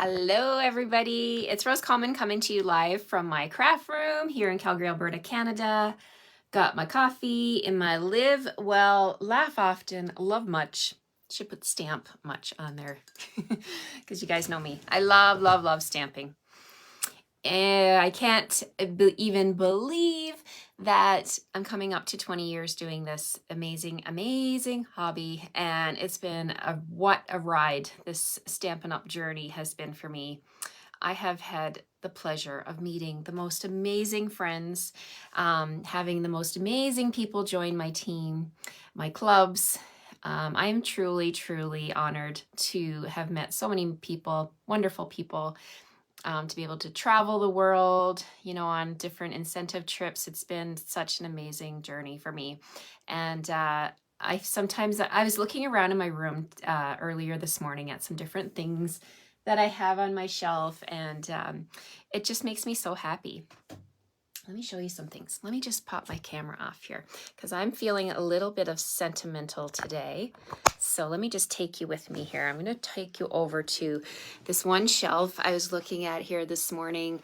Hello everybody, it's Rose Common coming to you live from my craft room here in Calgary, Alberta, Canada. Got my coffee in my live well, laugh often, love much. Should put stamp much on there because you guys know me. I love stamping. And I can't even believe that I'm coming up to 20 years doing this amazing hobby. And it's been what a ride this Stampin' Up! Journey has been for me. I have had the pleasure of meeting the most amazing friends, having the most amazing people join my team, my clubs. I am truly honored to have met so many people, wonderful people, to be able to travel the world, you know, on different incentive trips. It's been such an amazing journey for me. And I was looking around in my room earlier this morning at some different things that I have on my shelf, and it just makes me so happy. Let me show you some things. Let me just pop my camera off here because I'm feeling a little bit of sentimental today. So let me just take you with me here. I'm going to take you over to this one shelf I was looking at here this morning,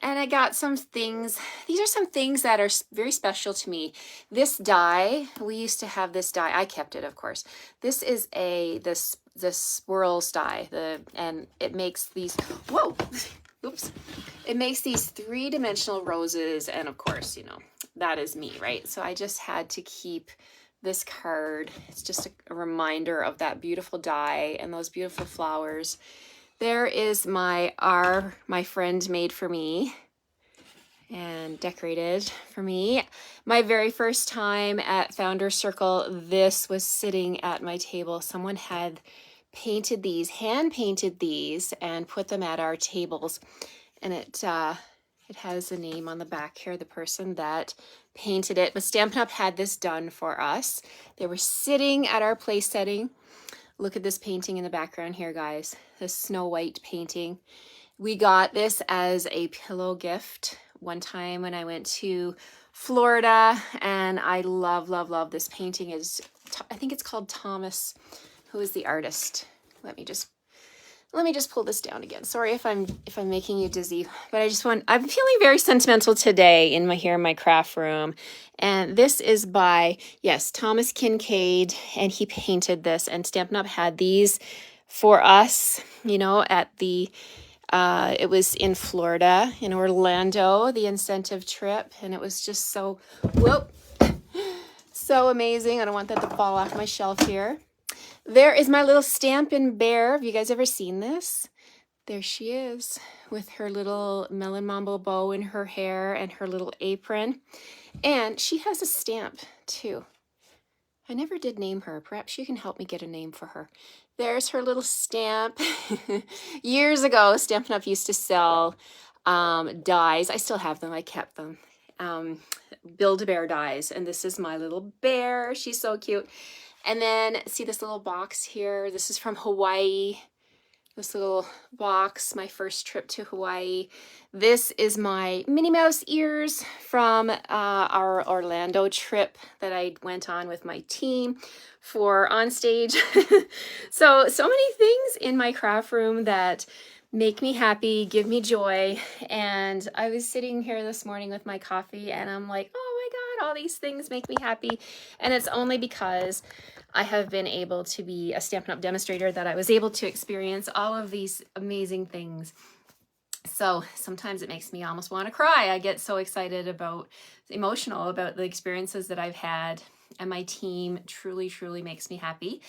and I got some things. These are some things that are very special to me. This die, we used to have this die. I kept it, of course. This is this swirls die, and it makes these, whoa, oops. It makes these three-dimensional roses, and of course, you know, that is me, right? So I just had to keep this card. It's just a reminder of that beautiful die and those beautiful flowers. There is my friend made for me and decorated for me. My very first time at Founders Circle, this was sitting at my table. Someone had painted these, hand painted these, and put them at our tables. And it has a name on the back here, the person that painted it. But Stampin' Up! Had this done for us. They were sitting at our place setting. Look at this painting in the background here, guys. This Snow White painting. We got this as a pillow gift one time when I went to Florida, and I love this painting. I think it's called Thomas, who is the artist. Let me just pull this down again. Sorry if I'm making you dizzy, but I'm feeling very sentimental today in my craft room. And this is by, yes, Thomas Kincaid, and he painted this, and Stampin' Up! Had these for us, you know, at the, it was in Florida, in Orlando, the incentive trip, and it was just so, whoop, so amazing. I don't want that to fall off my shelf here. There is my little Stampin' bear. Have you guys ever seen this? There she is with her little melon mambo bow in her hair and her little apron. And she has a stamp too. I never did name her. Perhaps you can help me get a name for her. There's her little stamp. Years ago, Stampin' Up! Used to sell dies. I still have them. I kept them. Build-A-Bear dies. And this is my little bear. She's so cute. And then see this little box here. This is from Hawaii. This little box, my first trip to Hawaii. This is my Minnie Mouse ears from our Orlando trip that I went on with my team for on stage. So many things in my craft room that make me happy, give me joy. And I was sitting here this morning with my coffee, and I'm like, oh my God, all these things make me happy. And it's only because I have been able to be a Stampin' Up! Demonstrator that I was able to experience all of these amazing things. So sometimes it makes me almost want to cry. I get so excited emotional about the experiences that I've had, and my team truly makes me happy.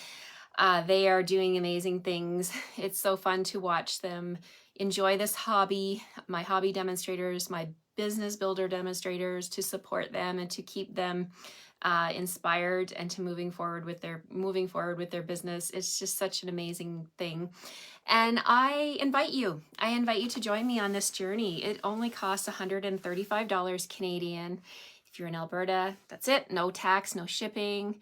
They are doing amazing things. It's so fun to watch them enjoy this hobby, my hobby demonstrators, my business builder demonstrators, to support them and to keep them inspired and to moving forward with their business. It's just such an amazing thing. And I invite you to join me on this journey. It only costs $135 Canadian. If you're in Alberta, that's it. No tax, no shipping.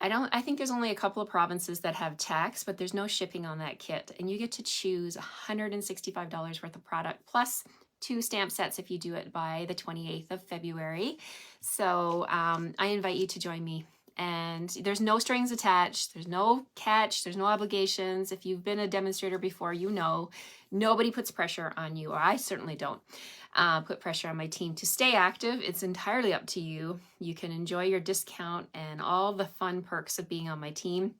I think there's only a couple of provinces that have tax, but there's no shipping on that kit. And you get to choose $165 worth of product plus 2 stamp sets if you do it by the 28th of February. So I invite you to join me and there's no strings attached. There's no catch. There's no obligations. If you've been a demonstrator before, you know nobody puts pressure on you, or I certainly don't put pressure on my team to stay active. It's entirely up to you. You can enjoy your discount and all the fun perks of being on my team.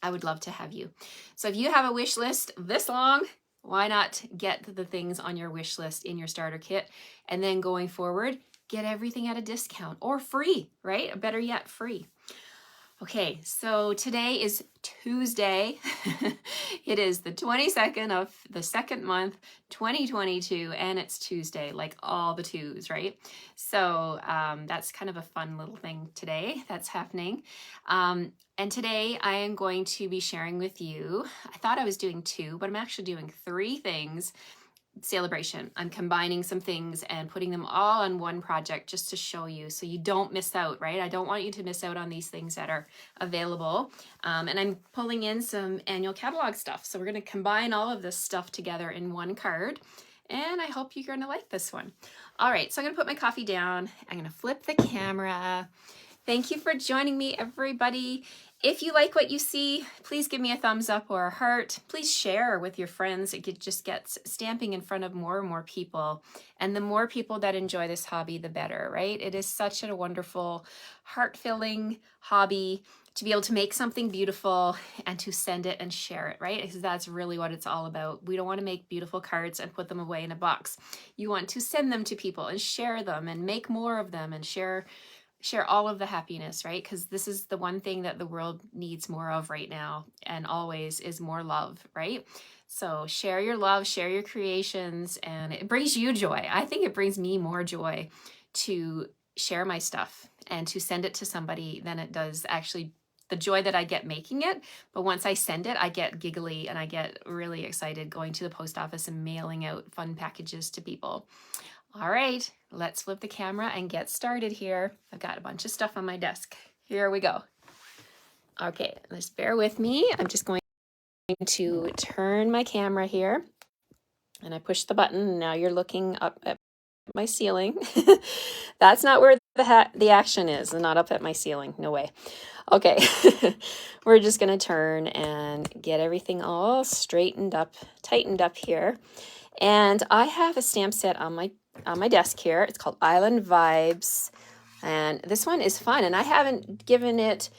I would love to have you. So if you have a wish list this long, why not get the things on your wish list in your starter kit, and then going forward, get everything at a discount or free, right? Better yet, free. Okay, so today is Tuesday. It is the 22nd of the second month, 2022, and it's Tuesday, like all the twos, right? So that's kind of a fun little thing today that's happening. And today I am going to be sharing with you, I thought I was doing 2, but I'm actually doing 3 things. Sale A Bration. I'm combining some things and putting them all on one project just to show you so you don't miss out, right? I don't want you to miss out on these things that are available. And I'm pulling in some annual catalog stuff. So we're going to combine all of this stuff together in one card. And I hope you're going to like this one. All right, so I'm going to put my coffee down. I'm going to flip the camera. Thank you for joining me, everybody. If you like what you see, please give me a thumbs up or a heart. Please share with your friends. It just gets stamping in front of more and more people. And the more people that enjoy this hobby, the better, right? It is such a wonderful, heart-filling hobby to be able to make something beautiful and to send it and share it, right? Because that's really what it's all about. We don't want to make beautiful cards and put them away in a box. You want to send them to people and share them and make more of them and share all of the happiness, right? Because this is the one thing that the world needs more of right now and always is more love, right? So share your love, share your creations, and it brings you joy. I think it brings me more joy to share my stuff and to send it to somebody than it does actually the joy that I get making it. But once I send it, I get giggly and I get really excited going to the post office and mailing out fun packages to people. All right, let's flip the camera and get started here. I've got a bunch of stuff on my desk. Here we go. Okay, just bear with me. I'm just going to turn my camera here. And I push the button, and now you're looking up at my ceiling. That's not where the action is, not up at my ceiling. No way. Okay, we're just going to turn and get everything all straightened up, tightened up here. And I have a stamp set on my desk here. It's called Island Vibes, and this one is fun, and I haven't given it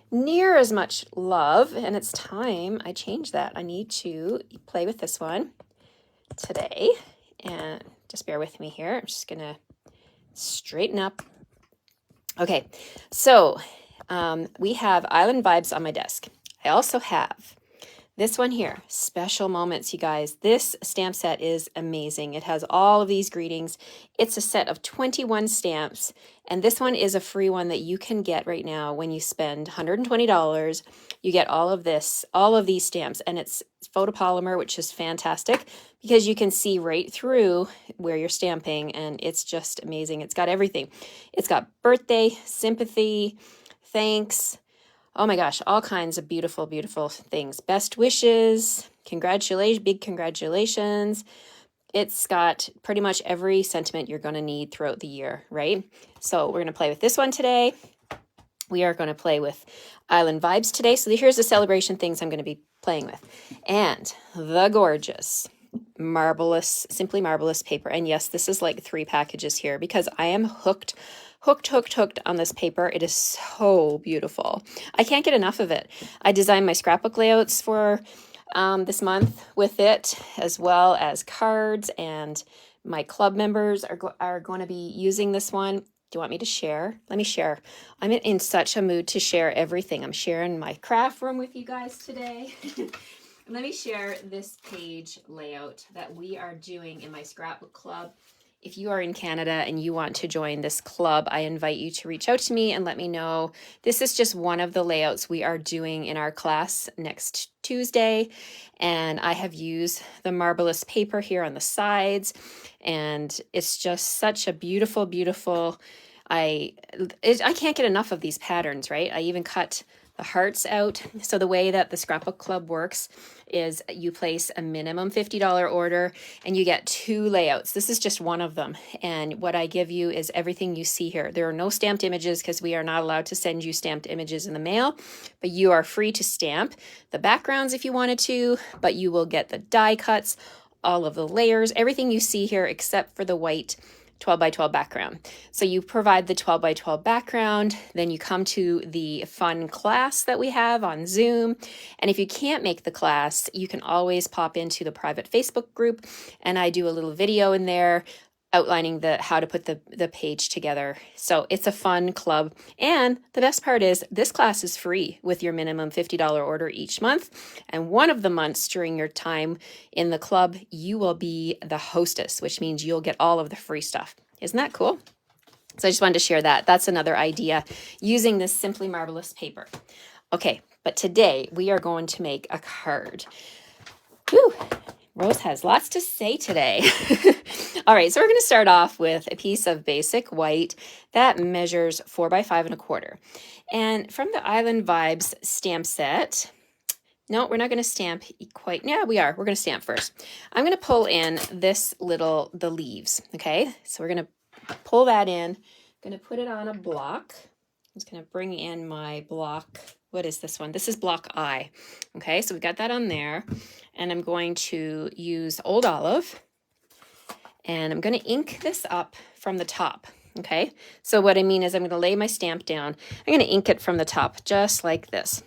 near as much love, and it's time I change that. I need to play with this one today, and just bear with me here. I'm just gonna straighten up. Okay, so we have Island Vibes on my desk. I also have this one here, Special Moments, you guys. This stamp set is amazing. It has all of these greetings. It's a set of 21 stamps, and this one is a free one that you can get right now when you spend $120. You get all of this, all of these stamps, and it's photopolymer, which is fantastic because you can see right through where you're stamping, and it's just amazing. It's got everything. It's got birthday, sympathy, thanks, oh my gosh, all kinds of beautiful, beautiful things. Best wishes, congratulations, big congratulations. It's got pretty much every sentiment you're going to need throughout the year, right? So we're going to play with this one today. We are going to play with Island Vibes today. So here's the celebration things I'm going to be playing with. And the gorgeous, marvelous, Simply Marvelous paper. And yes, this is like 3 packages here because I am hooked on this paper. It is so beautiful. I can't get enough of it. I designed my scrapbook layouts for this month with it, as well as cards, and my club members are going to be using this one. Do you want me to share? Let me share. I'm in such a mood to share everything. I'm sharing my craft room with you guys today. Let me share this page layout that we are doing in my scrapbook club. If you are in Canada and you want to join this club, I invite you to reach out to me and let me know. This is just one of the layouts we are doing in our class next Tuesday. And I have used the Marvelous paper here on the sides. And it's just such a beautiful, beautiful, I can't get enough of these patterns, right? I even cut the hearts out. So the way that the Scrapbook Club works is you place a minimum $50 order and you get 2 layouts. This is just one of them. And what I give you is everything you see here. There are no stamped images because we are not allowed to send you stamped images in the mail, but you are free to stamp the backgrounds if you wanted to, but you will get the die cuts, all of the layers, everything you see here except for the white 12 by 12 background. So you provide the 12 by 12 background, then you come to the fun class that we have on Zoom. And if you can't make the class, you can always pop into the private Facebook group and I do a little video in there outlining how to put the page together. So it's a fun club. And the best part is this class is free with your minimum $50 order each month. And one of the months during your time in the club, you will be the hostess, which means you'll get all of the free stuff. Isn't that cool? So I just wanted to share that. That's another idea using this Simply Marvelous paper. Okay, but today we are going to make a card. Whew. Rose has lots to say today. All right, so we're going to start off with a piece of basic white that measures 4 by 5 1/4. And from the Island Vibes stamp set, no, we're not going to stamp quite. Yeah, we are. We're going to stamp first. I'm going to pull in the leaves. Okay, so we're going to pull that in. I'm going to put it on a block. I'm just going to bring in my block. What is this one? This is block I. Okay, so we got that on there. And I'm going to use Old Olive. And I'm going to ink this up from the top. Okay, so what I mean is I'm going to lay my stamp down. I'm going to ink it from the top, just like this.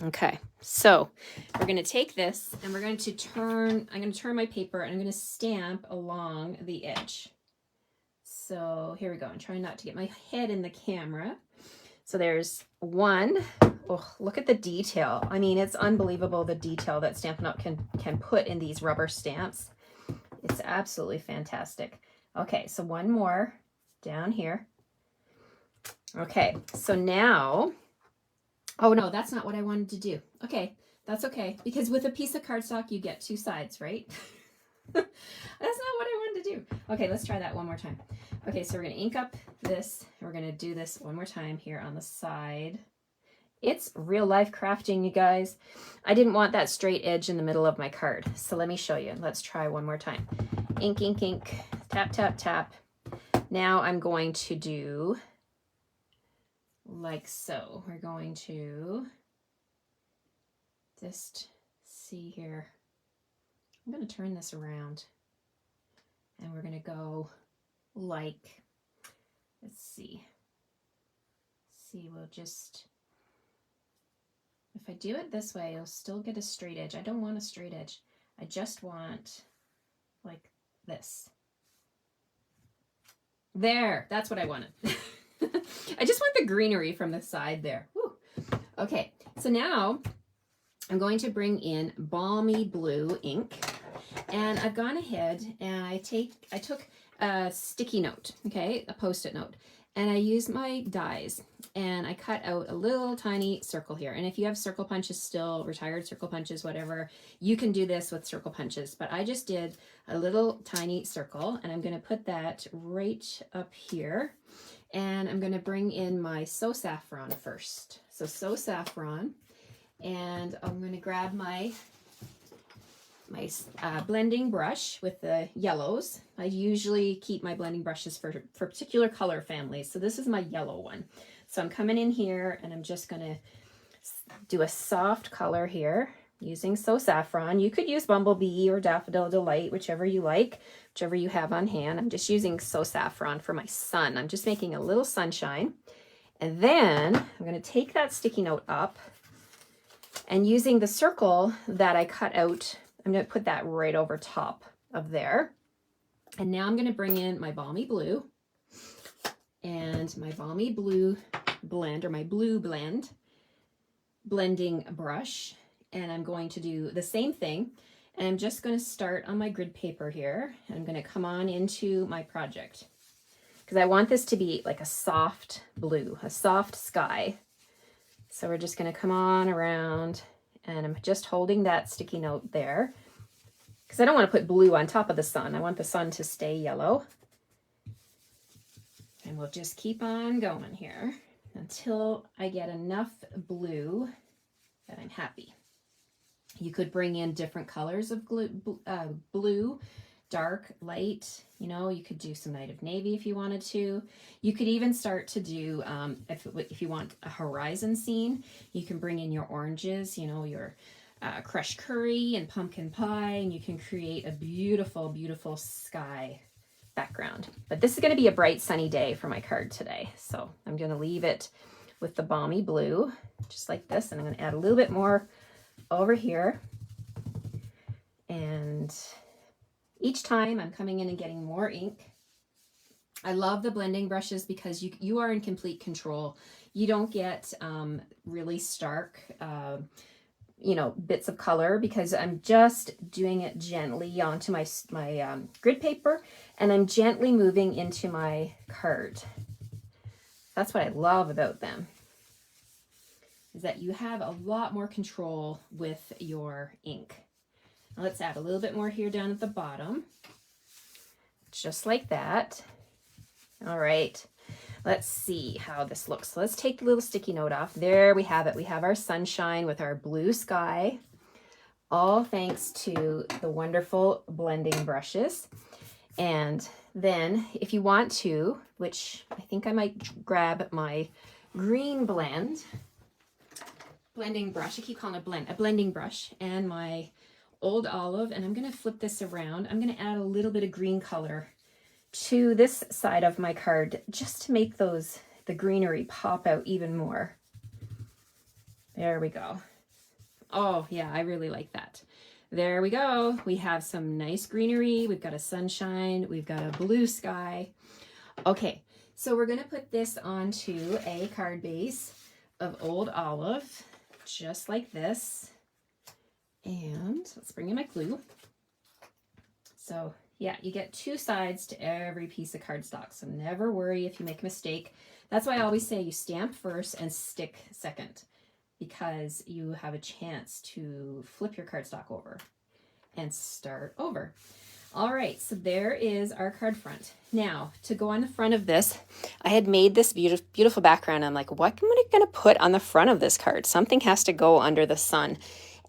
Okay, so we're going to take this and we're going to turn, I'm going to turn my paper and I'm going to stamp along the edge. So here we go. I'm trying not to get my head in the camera. So there's one. Oh, look at the detail. I mean, it's unbelievable the detail that Stampin' Up! can put in these rubber stamps. It's absolutely fantastic. Okay, so one more down here. Okay, so now, oh no, that's not what I wanted to do. Okay, that's okay, because with a piece of cardstock, you get 2 sides, right? That's not what I wanted to do. Okay, let's try that one more time. Okay, so we're going to ink up this. We're going to do this one more time here on the side. It's real life crafting, you guys. I didn't want that straight edge in the middle of my card. So let me show you. Let's try one more time. Ink, ink, ink. Tap, tap, tap. Now I'm going to do like so. We're going to just see here. I'm going to turn this around. And we're going to go like, let's see. We'll just... If I do it this way, you'll still get a straight edge. I don't want a straight edge. I just want like this. There, that's what I wanted. I just want the greenery from the side there. Woo. Okay, so now I'm going to bring in Balmy Blue ink. And I've gone ahead and I took a sticky note, okay, a Post-it note. And I used my dies and I cut out a little tiny circle here. And if you have circle punches still, retired circle punches, whatever, you can do this with circle punches. But I just did a little tiny circle and I'm going to put that right up here. And I'm going to bring in my So Saffron first. So Saffron. And I'm going to grab my blending brush with the yellows. I usually keep my blending brushes for particular color families. So this is my yellow one. So I'm coming in here and I'm just going to do a soft color here using So Saffron. You could use Bumblebee or Daffodil Delight, whichever you like, whichever you have on hand. I'm just using So Saffron for my sun. I'm just making a little sunshine. And then I'm going to take that sticky note up and using the circle that I cut out, I'm going to put that right over top of there. And now I'm going to bring in my Balmy Blue and my Balmy Blue blend, or my blue blend blending brush. And I'm going to do the same thing. And I'm just going to start on my grid paper here. And I'm going to come on into my project because I want this to be like a soft blue, a soft sky. So we're just going to come on around. And I'm just holding that sticky note there because I don't want to put blue on top of the sun. I want the sun to stay yellow. And we'll just keep on going here. until I get enough blue that I'm happy. You could bring in different colors of blue, dark, light. You know, you could do some Night of Navy if you wanted to. You could even start to do, if you want a horizon scene, you can bring in your oranges, you know, your crushed curry and pumpkin pie, and you can create a beautiful, beautiful sky background. But this is going to be a bright sunny day for my card today. So I'm going to leave it with the balmy blue, just like this. And I'm going to add a little bit more over here. And each time I'm coming in and getting more ink. I love the blending brushes because you are in complete control. You don't get really stark you know, bits of color because I'm just doing it gently onto my grid paper, and I'm gently moving into my card. That's what I love about them, is that you have a lot more control with your ink. Now let's add a little bit more here down at the bottom, just like that. All right. Let's see how this looks. So let's take the little sticky note off. There we have it. We have our sunshine with our blue sky, all thanks to the wonderful blending brushes. And then if you want to, which I think I might grab my green blending brush. I keep calling it a blending brush, and my Old Olive, and I'm going to flip this around. I'm going to add a little bit of green color to this side of my card just to make the greenery pop out even more. There we go. Oh yeah, I really like that. There we go. We have some nice greenery. We've got a sunshine. We've got a blue sky. Okay, so we're going to put this onto a card base of Old Olive, just like this. And let's bring in my glue. So yeah, you get two sides to every piece of cardstock, so never worry if you make a mistake. That's why I always say you stamp first and stick second, because you have a chance to flip your cardstock over and start over. All right, so there is our card front. Now, to go on the front of this, I had made this beautiful background. I'm like, what am I going to put on the front of this card? Something has to go under the sun.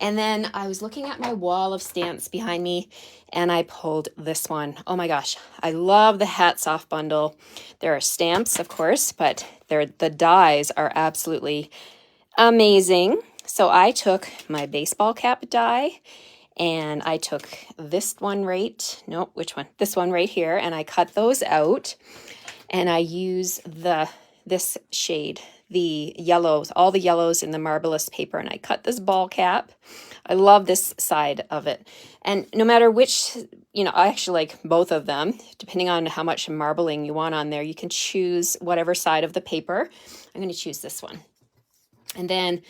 And then I was looking at my wall of stamps behind me, and I pulled this one. Oh my gosh, I love the Hats Off bundle. There are stamps, of course, but the dies are absolutely amazing. So I took my baseball cap die, and I took this one this one right here, and I cut those out, and I use this shade, the yellows, all the yellows in the Marvelous paper, and I cut this ball cap. I love this side of it. And no matter which, you know, I actually like both of them, depending on how much marbling you want on there. You can choose whatever side of the paper. I'm going to choose this one. And then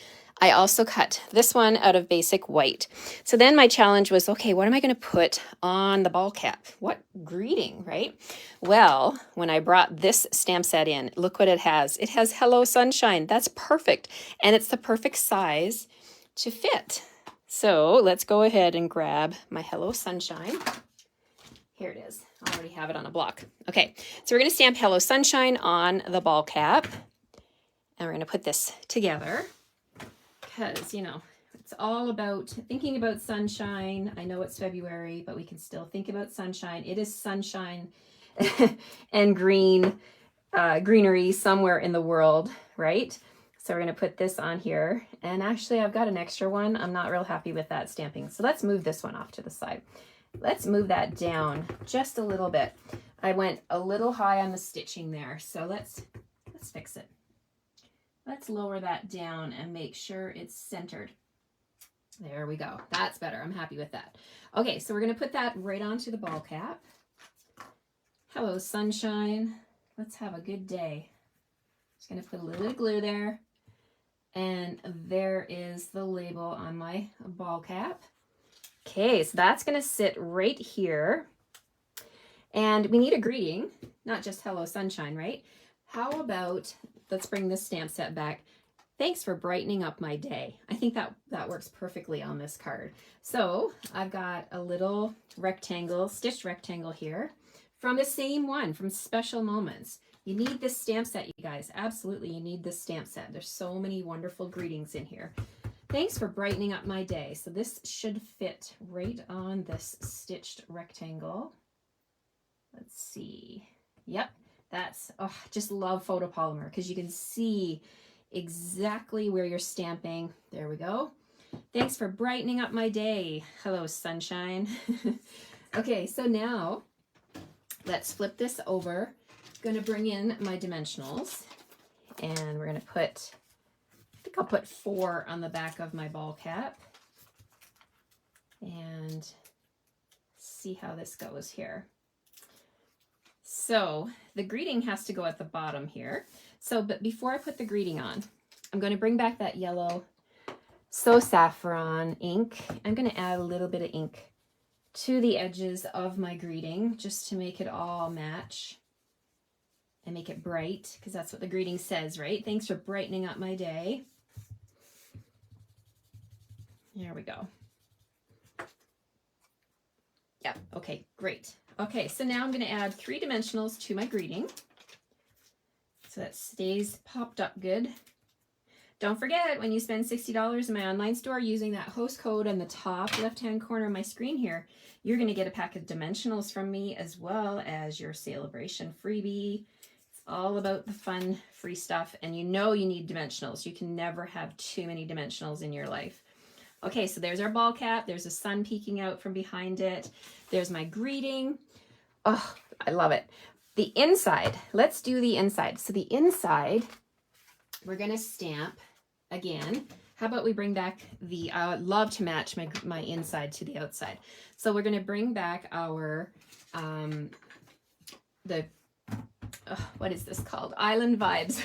I also cut this one out of basic white. So then my challenge was, okay, what am I going to put on the ball cap? What greeting, right? Well, when I brought this stamp set in, look what it has. It has Hello Sunshine. That's perfect. And it's the perfect size to fit. So let's go ahead and grab my Hello Sunshine. Here it is. I already have it on a block. Okay, so we're going to stamp Hello Sunshine on the ball cap. And we're going to put this together, because, you know, it's all about thinking about sunshine. I know it's February, but we can still think about sunshine. It is sunshine and greenery somewhere in the world, right? So we're going to put this on here. And actually, I've got an extra one. I'm not real happy with that stamping. So let's move this one off to the side. Let's move that down just a little bit. I went a little high on the stitching there. So let's fix it. Let's lower that down and make sure it's centered. There we go. That's better. I'm happy with that. Okay, so we're going to put that right onto the ball cap. Hello, sunshine. Let's have a good day. Just going to put a little bit of glue there. And there is the label on my ball cap. Okay, so that's going to sit right here. And we need a greeting, not just hello, sunshine, right? How about, let's bring this stamp set back. Thanks for brightening up my day. I think that works perfectly on this card. So I've got a little rectangle, stitched rectangle here from the same one, from Special Moments. You need this stamp set, you guys. Absolutely, you need this stamp set. There's so many wonderful greetings in here. Thanks for brightening up my day. So this should fit right on this stitched rectangle. Let's see. Yep, that's, oh, just love photopolymer because you can see exactly where you're stamping. There we go. Thanks for brightening up my day. Hello, sunshine. Okay, so now let's flip this over. I'm going to bring in my dimensionals, and we're going to put, I think I'll put 4 on the back of my ball cap, and see how this goes here. So the greeting has to go at the bottom here. So, but before I put the greeting on, I'm going to bring back that yellow So Saffron ink. I'm going to add a little bit of ink to the edges of my greeting just to make it all match and make it bright, because that's what the greeting says, right? Thanks for brightening up my day. There we go. Yeah, okay, great. Okay, so now I'm going to add 3 dimensionals to my greeting so that stays popped up good. Don't forget, when you spend $60 in my online store using that host code in the top left-hand corner of my screen here, you're going to get a pack of dimensionals from me as well as your Sale A Bration freebie. It's all about the fun, free stuff, and you know you need dimensionals. You can never have too many dimensionals in your life. Okay, so there's our ball cap. There's a sun peeking out from behind it. There's my greeting. Oh, I love it. The inside, let's do the inside. So the inside, we're going to stamp again. How about we bring back the, I would love to match my inside to the outside. So we're going to bring back our, what is this called? Island Vibes.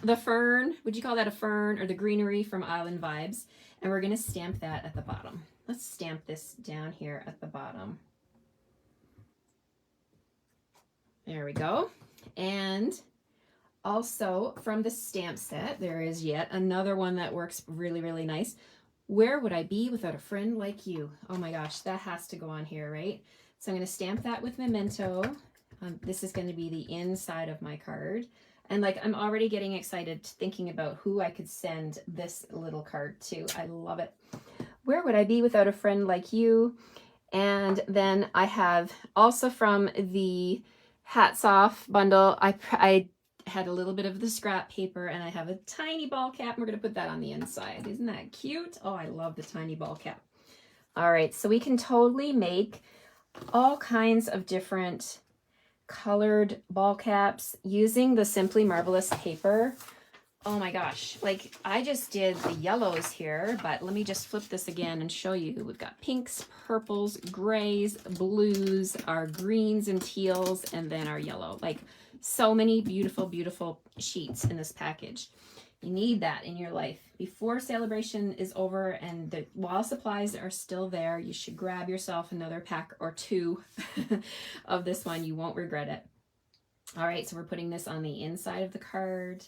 The fern, would you call that a fern, or the greenery from Island Vibes? And we're going to stamp that at the bottom. Let's stamp this down here at the bottom. There we go. And also from the stamp set, there is yet another one that works really, really nice. Where would I be without a friend like you? Oh my gosh, that has to go on here, right? So I'm going to stamp that with Memento. This is going to be the inside of my card. And like, I'm already getting excited thinking about who I could send this little card to. I love it. Where would I be without a friend like you? And then I have also from the Hats Off bundle, I had a little bit of the scrap paper, and I have a tiny ball cap. And we're going to put that on the inside. Isn't that cute? Oh, I love the tiny ball cap. All right, so we can totally make all kinds of different colored ball caps using the Simply Marvelous paper. Oh my gosh, like I just did the yellows here, but let me just flip this again and show you. We've got pinks, purples, grays, blues, our greens and teals, and then our yellow. Like so many beautiful, beautiful sheets in this package. You need that in your life. Before Sale A Bration is over and while supplies are still there, you should grab yourself another pack or 2 of this one. You won't regret it. All right, so we're putting this on the inside of the card.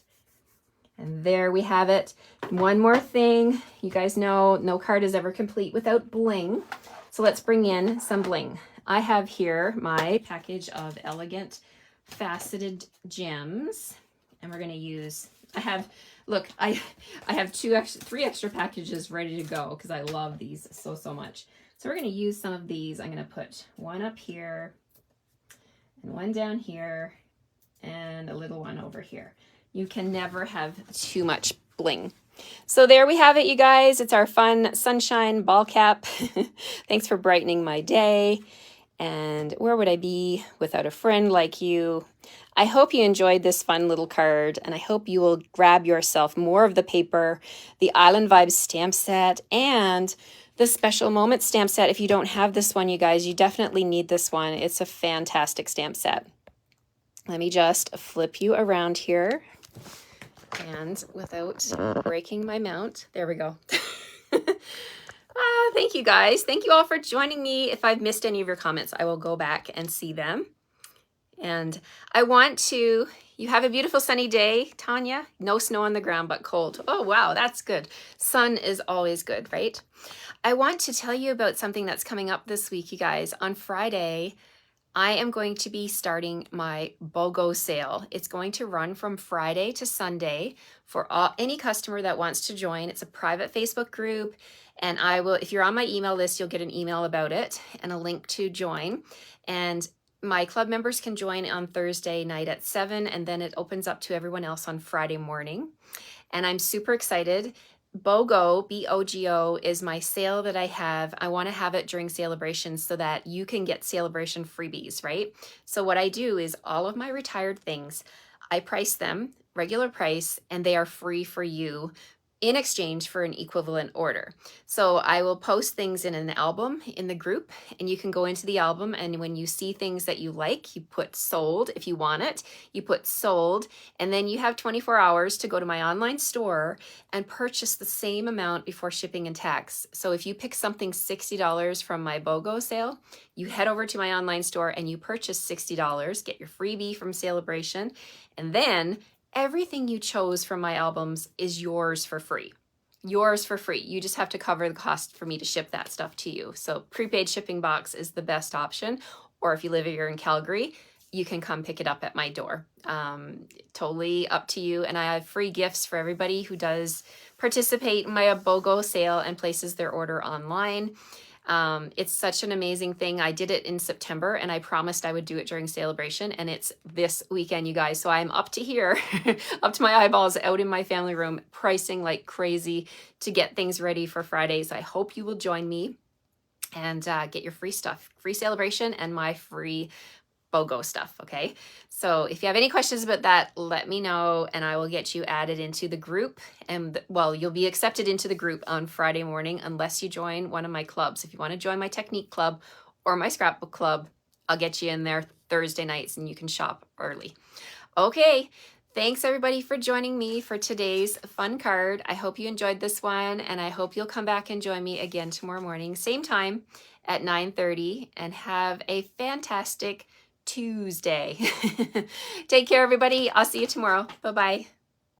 And there we have it. One more thing. You guys know no card is ever complete without bling. So let's bring in some bling. I have here my package of elegant faceted gems. And we're going to use, I have 3 extra packages ready to go because I love these so much. So we're going to use some of these. I'm going to put one up here and one down here and a little one over here. You can never have too much bling. So there we have it, you guys. It's our fun sunshine ball cap. Thanks for brightening my day. And where would I be without a friend like you? I hope you enjoyed this fun little card, and I hope you will grab yourself more of the paper, the Island Vibes stamp set, and the Special Moment stamp set. If you don't have this one, you guys, you definitely need this one. It's a fantastic stamp set. Let me just flip you around here, and without breaking my mount, there we go. Thank you guys. Thank you all for joining me. If I've missed any of your comments, I will go back and see them. And I want to, you have a beautiful sunny day, Tanya. No snow on the ground, but cold. Oh, wow, that's good. Sun is always good, right? I want to tell you about something that's coming up this week, you guys. On Friday, I am going to be starting my BOGO sale. It's going to run from Friday to Sunday for any customer that wants to join. It's a private Facebook group, and I will, if you're on my email list, you'll get an email about it and a link to join. And my club members can join on Thursday night at 7, and then it opens up to everyone else on Friday morning. And I'm super excited. BOGO, B-O-G-O, is my sale that I have. I want to have it during Sale A Bration so that you can get Sale A Bration freebies, right? So what I do is all of my retired things, I price them regular price, and they are free for you in exchange for an equivalent order. So I will post things in an album in the group, and you can go into the album, and when you see things that you like, you put sold. If you want it, you put sold, and then you have 24 hours to go to my online store and purchase the same amount before shipping and tax. So if you pick something $60 from my BOGO sale, you head over to my online store and you purchase $60, get your freebie from Sale A Bration, and then everything you chose from my albums is yours for free. Yours for free. You just have to cover the cost for me to ship that stuff to you. So prepaid shipping box is the best option. Or if you live here in Calgary, you can come pick it up at my door. Totally up to you. And I have free gifts for everybody who does participate in my BOGO sale and places their order online. It's such an amazing thing. I did it in September, and I promised I would do it during Sale A Bration, and it's this weekend, you guys. So I'm up to here, up to my eyeballs out in my family room, pricing like crazy to get things ready for Fridays. I hope you will join me and get your free stuff, free Sale A Bration and my free BOGO stuff, okay? So if you have any questions about that, let me know, and I will get you added into the group. And well, you'll be accepted into the group on Friday morning unless you join one of my clubs. If you want to join my technique club or my scrapbook club, I'll get you in there Thursday nights and you can shop early. Okay, thanks everybody for joining me for today's fun card. I hope you enjoyed this one, and I hope you'll come back and join me again tomorrow morning, same time at 9:30, and have a fantastic Tuesday. Take care, everybody. I'll see you tomorrow. Bye-bye.